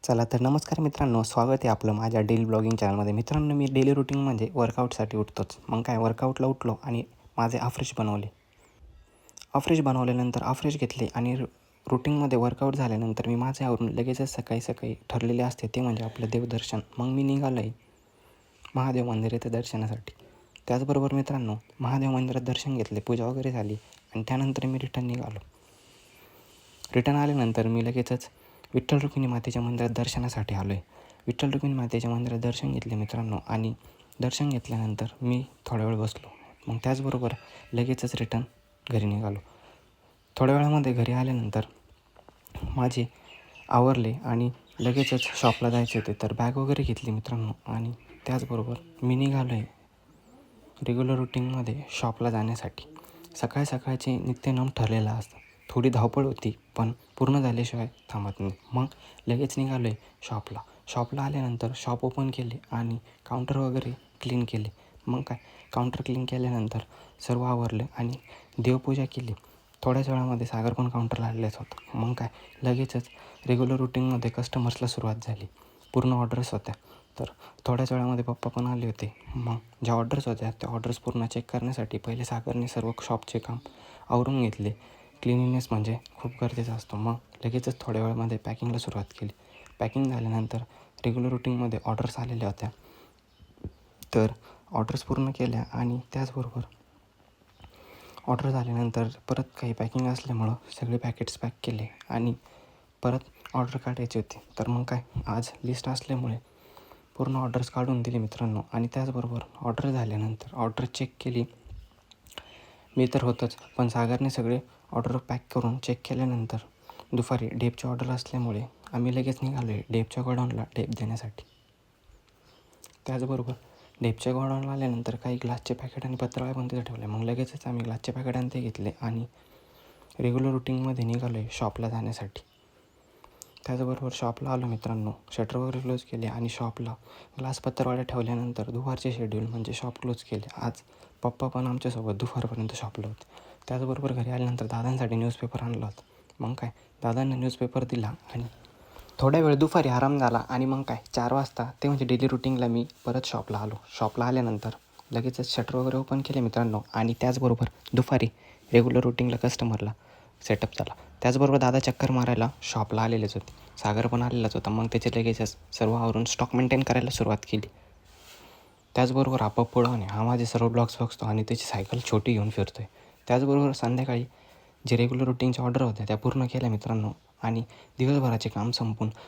चला तर नमस्कार मित्रांनो, स्वागत आहे आपलं माझ्या डेली ब्लॉगिंग चॅनलमध्ये. मित्रांनो, मी डेली रुटीन म्हणजे वर्कआउटसाठी उठतोच. मग काय वर्कआउटला उठलो आणि माझे अफ्रेश बनवले. अफ्रेश बनवल्यानंतर अफ्रेश घेतले आणि रुटीनमध्ये वर्कआउट झाल्यानंतर मी माझे आवरून लगेचच सकाळी ठरलेले असते ते म्हणजे आपलं देवदर्शन. मग मी निघालो आहे महादेव मंदिर येथे दर्शनासाठी. त्याचबरोबर मित्रांनो, महादेव मंदिरात दर्शन घेतले, पूजा वगैरे झाली आणि त्यानंतर मी रिटर्न निघालो. रिटर्न आल्यानंतर मी लगेचच विठ्ठल रुक्मिणी मातेच्या मंदिरात दर्शनासाठी आलो आहे. विठ्ठल रुक्मिणी मातेच्या मंदिरात दर्शन घेतले मित्रांनो आणि दर्शन घेतल्यानंतर मी थोडा वेळ बसलो. मग त्याचबरोबर लगेचच रिटर्न घरी निघालो. थोड्या वेळामध्ये घरी आल्यानंतर माझे आवरले आणि लगेचच शॉपला जायचे होते, तर बॅग वगैरे घेतली मित्रांनो आणि त्याचबरोबर मी निघालो आहे रेग्युलर रुटीनमध्ये शॉपला जाण्यासाठी. सकाळचे नित्यनेम ठरलेला असतं. थोडी धावपळ होती पण पूर्ण झाल्याशिवाय थांबत नाही. मग लगेच निघालो आहे शॉपला. शॉपला आल्यानंतर शॉप ओपन केले आणि काउंटर वगैरे क्लीन केले. मग काय काउंटर क्लीन केल्यानंतर सर्व आवरले आणि देवपूजा केली. थोड्याच वेळामध्ये सागर पण काउंटरला आलेलाच होता. मग काय लगेचच रेग्युलर रुटीनमध्ये कस्टमर्सला सुरुवात झाली. पूर्ण ऑर्डर्स होत्या, तर थोड्याच वेळामध्ये पप्पा पण आले होते. मग ज्या ऑर्डर्स होत्या त्या ऑर्डर्स पूर्ण चेक करण्यासाठी पहिले सागरने सर्व शॉपचे काम आवरून घेतले. क्लिनिनेस म्हणजे खूप गरजेचा असतो. मग लगेचच थोड्या वेळामध्ये पॅकिंगला सुरुवात केली. पॅकिंग झाल्यानंतर रेग्युलर रुटीनमध्ये ऑर्डर्स आलेल्या होत्या, तर ऑर्डर्स पूर्ण केल्या आणि त्याचबरोबर ऑर्डर झाल्यानंतर परत काही पॅकिंग असल्यामुळं सगळे पॅकेट्स पॅक केले आणि परत ऑर्डर काढायची होती. तर मग काय आज लिस्ट असल्यामुळे पूर्ण ऑर्डर्स काढून दिली मित्रांनो आणि त्याचबरोबर ऑर्डर झाल्यानंतर ऑर्डर चेक केली. मी तर होतंच, पण सागरने सगळे ऑर्डर पॅक करून चेक केल्यानंतर दुपारी डेपची ऑर्डर असल्यामुळे आम्ही लगेच निघालो आहे डेपच्या गोडाऊनला डेप देण्यासाठी. त्याचबरोबर डेपच्या गोडाऊनला आल्यानंतर काही ग्लासचे पॅकेट आणि पत्रावळ्या पण तिथे ठेवल्या. मग लगेचच आम्ही ग्लासचे पॅकेट आणि ते घेतले आणि रेग्युलर रुटीनमध्ये निघालो आहे शॉपला जाण्यासाठी. त्याचबरोबर शॉपला आलो मित्रांनो, शटर वगैरे क्लोज केले आणि शॉपला ग्लास पत्रावळ्या ठेवल्यानंतर दुपारचे शेड्यूल म्हणजे शॉप क्लोज केले. आज पप्पा पण आमच्यासोबत दुपारपर्यंत शॉपला होते. त्याचबरोबर घरी आल्यानंतर दादांसाठी न्यूजपेपर आणला होता. मग काय दादांना न्यूजपेपर दिला आणि थोड्या वेळ दुपारी आराम झाला आणि मग काय 4 वाजता ते म्हणजे डेली रुटीनला मी परत शॉपला आलो. शॉपला आल्यानंतर लगेचच शटर वगैरे ओपन केले मित्रांनो आणि त्याचबरोबर दुपारी रेग्युलर रुटीनला कस्टमरला सेटअप झाला. त्याचबरोबर दादा चक्कर मारायला शॉपला आलेलेच होते. सागर पण आलेलाच होता. मग त्याचे लगेचच सर्व आवरून स्टॉक मेंटेन करायला सुरुवात केली. त्याचबरोबर हा पप्पूडाने हा माझे सर्व ब्लॉग्स बघतो आणि त्याची सायकल छोटी घेऊन फिरतो आहे. त्याचबरोबर संध्याकाळी जे रेग्युलर रुटीनच्या ऑर्डर होत्या त्या पूर्ण केल्या मित्रांनो आणि दिवसभराचे काम संपून